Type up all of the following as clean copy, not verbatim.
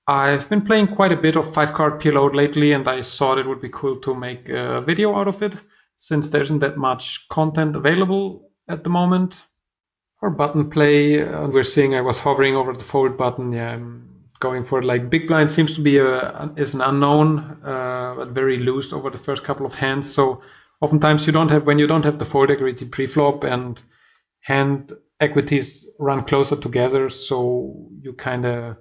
I've been playing quite a bit of 5-card PLO lately, and I thought it would be cool to make a video out of it, since there isn't that much content available at the moment. For button play, we're seeing I was hovering over the forward button. Yeah, I'm going for it. Like big blind seems to be is an unknown, but very loose over the first couple of hands. So oftentimes when you don't have the fold equity pre-flop and hand equities run closer together, so you kind of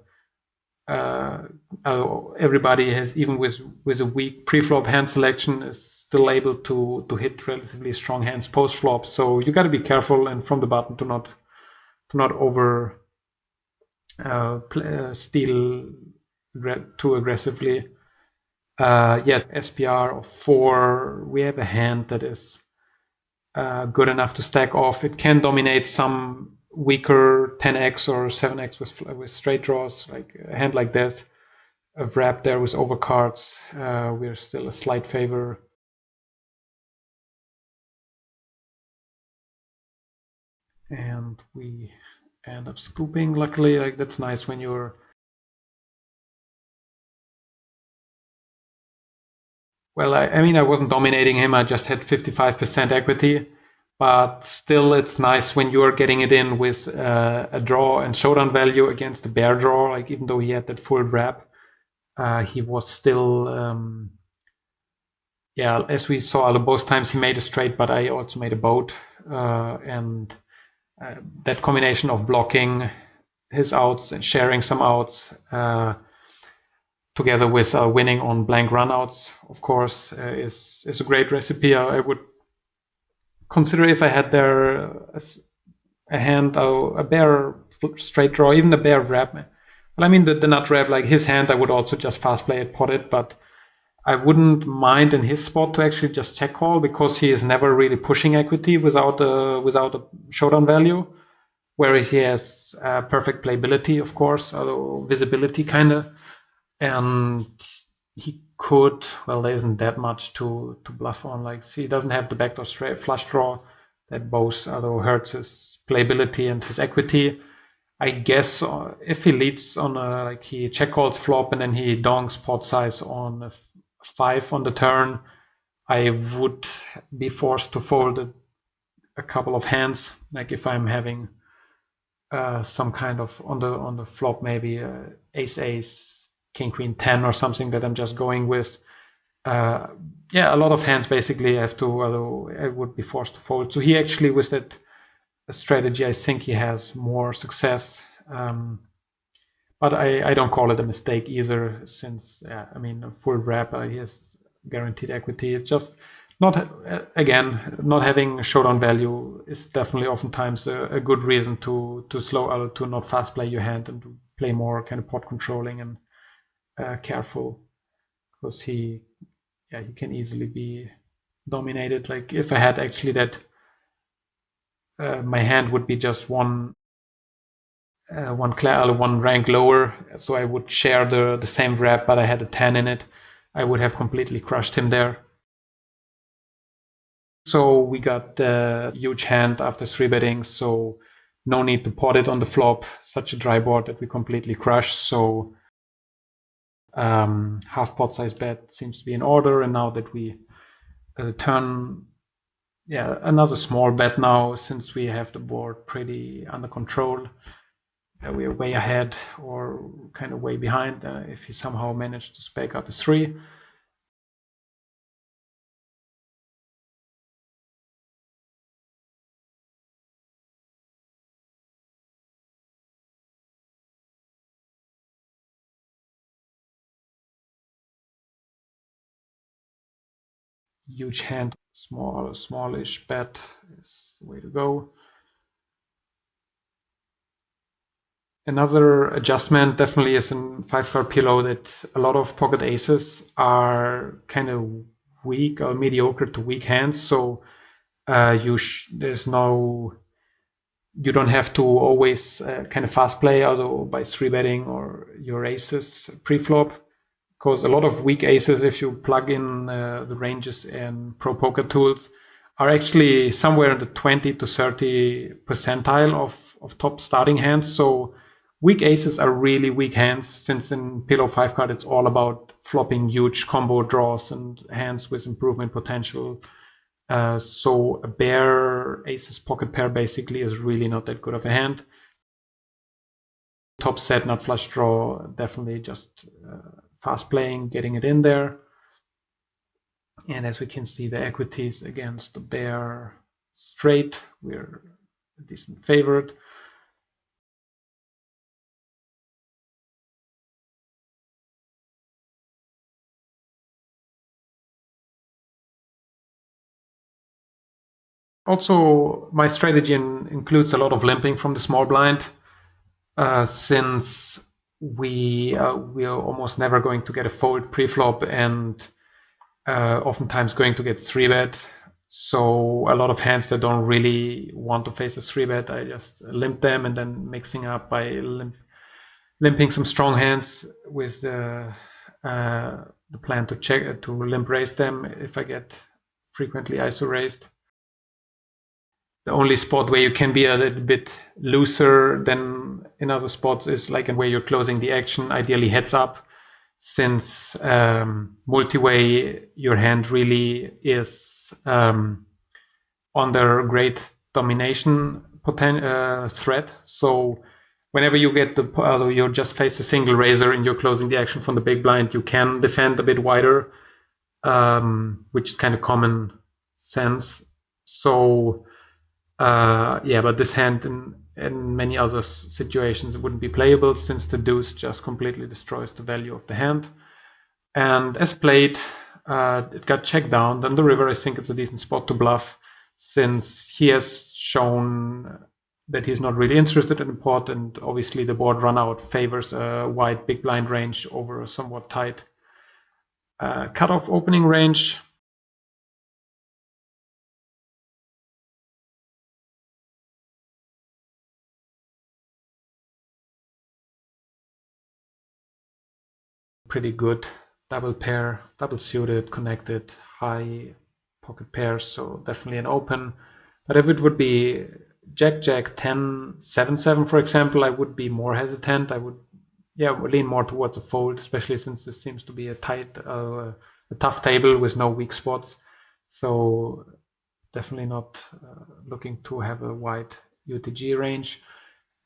everybody has, even with a weak pre-flop hand selection, is still able to hit relatively strong hands post-flop. So you got to be careful and from the button to not over steal too aggressively. Yet SPR of 4, we have a hand that is good enough to stack off. It can dominate some weaker 10x or 7x with straight draws, like a hand like that. A wrap there with overcards. We're still a slight favor. And we end up scooping. Luckily, like that's nice when you're. Well, I mean, I wasn't dominating him. I just had 55% equity. But still, it's nice when you're getting it in with a draw and showdown value against a bear draw. Like even though he had that full wrap, he was still. Yeah, as we saw, both times he made a straight, but I also made a boat, and that combination of blocking his outs and sharing some outs, together with winning on blank runouts, of course, is a great recipe. I would consider if I had there a hand, a bear straight draw, even a bear wrap. Well, I mean the nut wrap, like his hand, I would also just fast play it, pot it, but I wouldn't mind in his spot to actually just check call because he is never really pushing equity without a showdown value, whereas he has perfect playability, of course, although visibility kind of, and he could. Well, there isn't that much to bluff on. Like, see, he doesn't have the backdoor straight flush draw that both, although hurts his playability and his equity. I guess if he leads on like he check calls flop and then he donks pot size on a 5 on the turn, I would be forced to fold a couple of hands. Like if I'm having some kind of on the flop, maybe ace ace, king queen 10 or something that I'm just going with. Yeah, a lot of hands basically I have to, although I would be forced to fold. So he actually, with that strategy, I think he has more success. But I don't call it a mistake either, since I mean, a full wrap, he has guaranteed equity. It's just not, again, not having showdown value is definitely oftentimes a good reason to slow to not fast play your hand and to play more kind of pot controlling and careful, because he can easily be dominated. Like if I had actually that, my hand would be just one rank lower, so I would share the same wrap, but I had a 10 in it. I would have completely crushed him there. So we got a huge hand after 3-betting, so no need to pot it on the flop. Such a dry board that we completely crushed. So half pot size bet seems to be in order, and now that we turn, another small bet now, since we have the board pretty under control. We are way ahead or kind of way behind if he somehow managed to spake up a 3. Huge hand, smallish bet is the way to go. Another adjustment definitely is in 5-card PLO that a lot of pocket aces are kind of weak or mediocre to weak hands. So there's no, you don't have to always kind of fast play, although by 3-betting or your aces pre-flop, because a lot of weak aces, if you plug in the ranges and pro poker tools, are actually somewhere in the 20 to 30 percentile of top starting hands. So Weak aces are really weak hands, since in PLO 5 card it's all about flopping huge combo draws and hands with improvement potential. So a bare aces pocket pair basically is really not that good of a hand. Top set, not flush draw, definitely just fast playing, getting it in there. And as we can see, the equities against the bare straight, we're a decent favorite. Also, my strategy includes a lot of limping from the small blind, since we are almost never going to get a fold pre-flop and oftentimes going to get 3-bet. So a lot of hands that don't really want to face a 3-bet, I just limp them, and then mixing up by limping some strong hands with the plan to check to limp raise them if I get frequently ISO raised. The only spot where you can be a little bit looser than in other spots is like where you're closing the action, ideally heads up, since multi-way your hand really is under great domination threat. So whenever you get you just face a single razor and you're closing the action from the big blind, you can defend a bit wider, which is kind of common sense. So yeah, but this hand in many other situations wouldn't be playable, since the deuce just completely destroys the value of the hand. And as played, it got checked down. Then the river, I think it's a decent spot to bluff, since he has shown that he's not really interested in the pot, and obviously the board run out favors a wide big blind range over a somewhat tight cutoff opening range. Pretty good double pair, double suited, connected, high pocket pairs, so definitely an open. But if it would be Jack Jack 10 7 7, for example, I would be more hesitant. I would lean more towards a fold, especially since this seems to be a tough table with no weak spots. So definitely not looking to have a wide UTG range.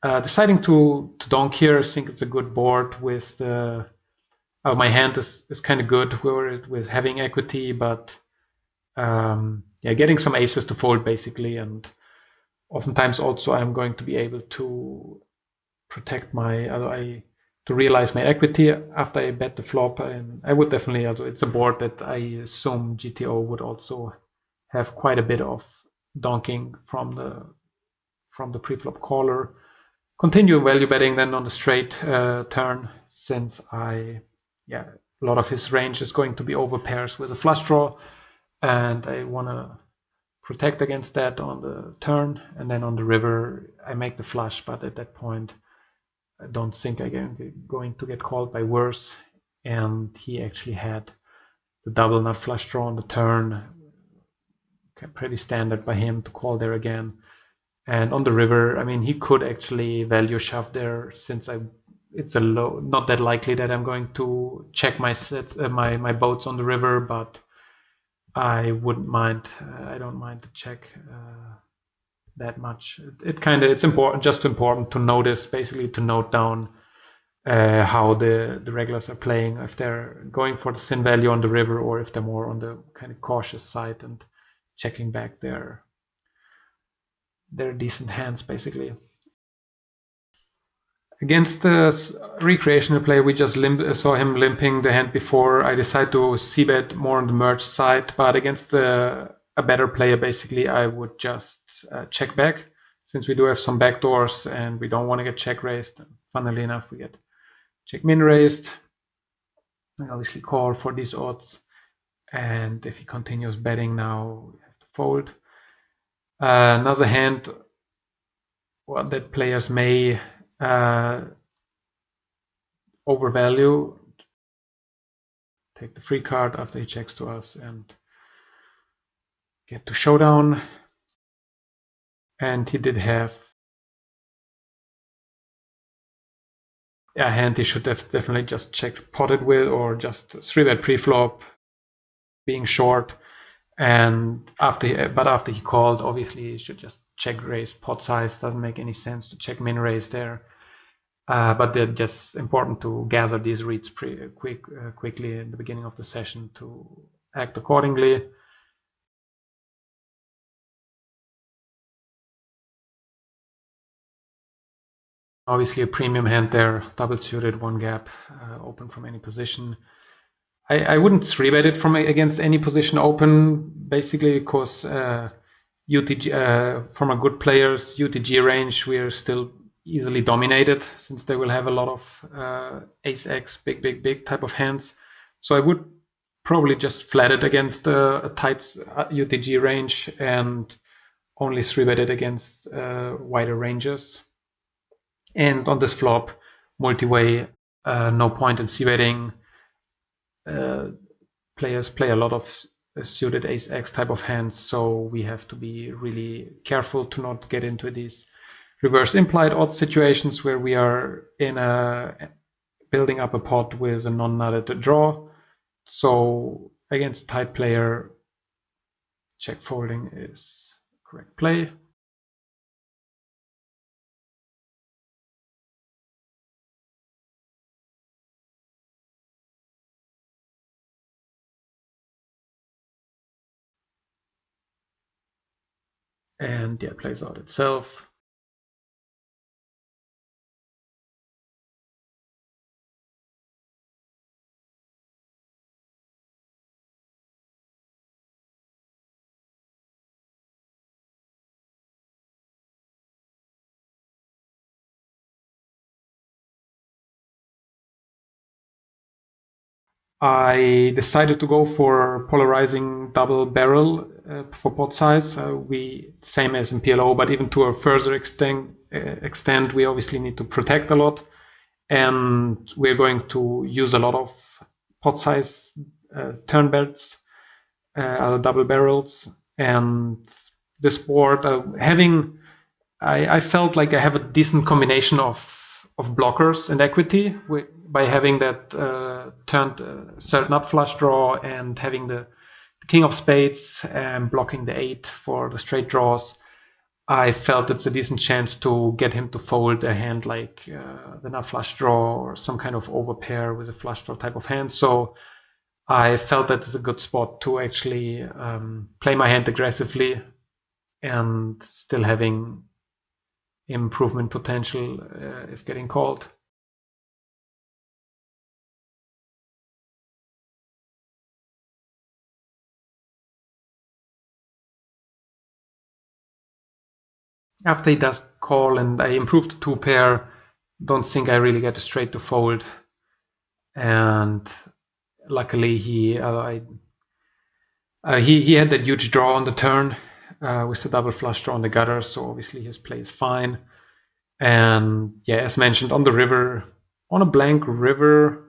Deciding to donk here, I think it's a good board with my hand is kind of good with having equity, but yeah, getting some aces to fold basically, and oftentimes also I'm going to be able to protect to realize my equity after I bet the flop, and I would definitely also, it's a board that I assume GTO would also have quite a bit of donking from the pre-flop caller. Continue value betting then on the straight turn, since a lot of his range is going to be over pairs with a flush draw, and I want to protect against that on the turn. And then on the river, I make the flush, but at that point, I don't think I'm going to get called by worse. And he actually had the double nut flush draw on the turn, pretty standard by him to call there again. And on the river, I mean, he could actually value shove there, since it's not that likely that I'm going to check my sets, my boats on the river, but I wouldn't mind. I don't mind to check that much. It's important, just important to notice, basically to note down how the regulars are playing, if they're going for the sin value on the river, or if they're more on the kind of cautious side and checking back their decent hands, basically. Against the recreational player, we just saw him limping the hand before. I decided to c-bet more on the merge side, but against a better player, basically, I would just check back, since we do have some backdoors and we don't want to get check raised. And funnily enough, we get check min raised. I obviously call for these odds, and if he continues betting now, we have to fold. Another hand that players may overvalue, take the free card after he checks to us and get to showdown. And he did have a hand he should definitely just check potted with, or just 3-bet pre-flop, being short. And after he calls, obviously he should just check raise pot size. Doesn't make any sense to check min raise there. But they're just important to gather these reads quickly in the beginning of the session to act accordingly. Obviously a premium hand there, double suited, one gap, open from any position. I wouldn't 3-bet it from against any position open, basically because UTG from a good player's UTG range, we are still easily dominated, since they will have a lot of ace x, big type of hands. So I would probably just flat it against a tight UTG range and only 3-bet it against wider ranges. And on this flop, multi-way, no point in c-betting. Players play a lot of suited ace x type of hands, so we have to be really careful to not get into these reverse implied odds situations where we are in building up a pot with a non-nutted draw. So against a tight player, check folding is correct play. And yeah, it plays out itself. I decided to go for polarizing double barrel for pot size. We same as in PLO, but even to a further extent, we obviously need to protect a lot, and we're going to use a lot of pot size turn bets, double barrels, and this board I felt like I have a decent combination of blockers and equity by having that turned third nut flush draw and having the king of spades and blocking the 8 for the straight draws. I felt it's a decent chance to get him to fold a hand like the nut flush draw or some kind of overpair with a flush draw type of hand. So I felt that is a good spot to actually play my hand aggressively and still having improvement potential if getting called. After he does call and I improve the 2-pair, don't think I really get a straight to fold. And luckily he had that huge draw on the turn with the double flush draw on the gutter, so obviously his play is fine. And yeah, as mentioned, on the river, on a blank river,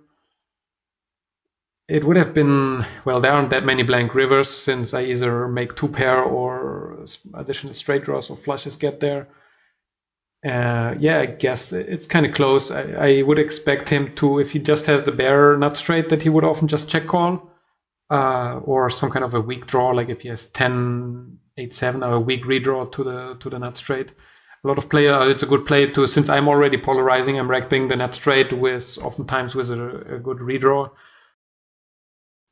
it would have been, well, there aren't that many blank rivers since I either make 2-pair or additional straight draws or flushes get there. Yeah, I guess it's kind of close. I would expect him to, if he just has the bare nut straight, that he would often just check call, or some kind of a weak draw, like if he has 10, 8, 7, or a weak redraw to the nut straight. A lot of players, it's a good play to, since I'm already polarizing, I'm racking the nut straight with oftentimes with a good redraw.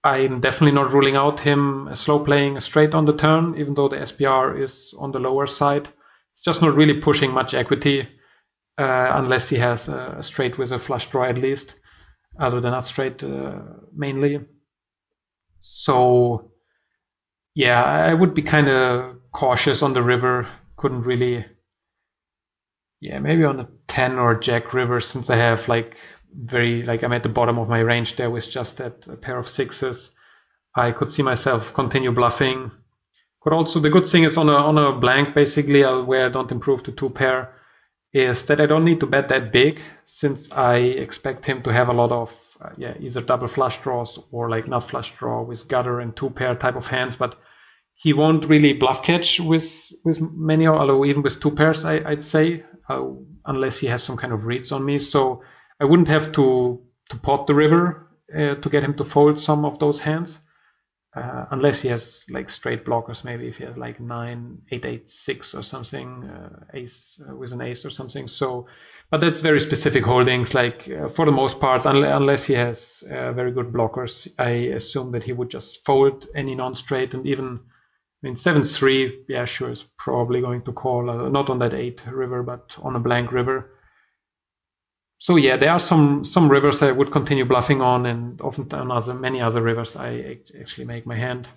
I'm definitely not ruling out him slow playing straight on the turn, even though the SPR is on the lower side. It's just not really pushing much equity unless he has a straight with a flush draw at least, other than nut straight mainly. So yeah, I would be kind of cautious on the river. Couldn't really, yeah, maybe on a 10 or jack river, since I have I'm at the bottom of my range there with just that pair of sixes. I could see myself continue bluffing. Could also, the good thing is on a blank, basically, where I don't improve to 2-pair, is that I don't need to bet that big, since I expect him to have a lot of either double flush draws or like nut flush draw with gutter and 2-pair type of hands, but he won't really bluff catch with many, although even with 2 pairs, I'd say, unless he has some kind of reads on me. So I wouldn't have to pot the river to get him to fold some of those hands, unless he has like straight blockers. Maybe if he has like 9, 8, 8, 6 or something, ace with an ace or something. So, but that's very specific holdings. Like for the most part, unless he has very good blockers, I assume that he would just fold any non-straight. And even, I mean, 7-3, yeah, sure, is probably going to call, not on that 8 river, but on a blank river. So yeah, there are some rivers I would continue bluffing on, and often on many other rivers I actually make my hand.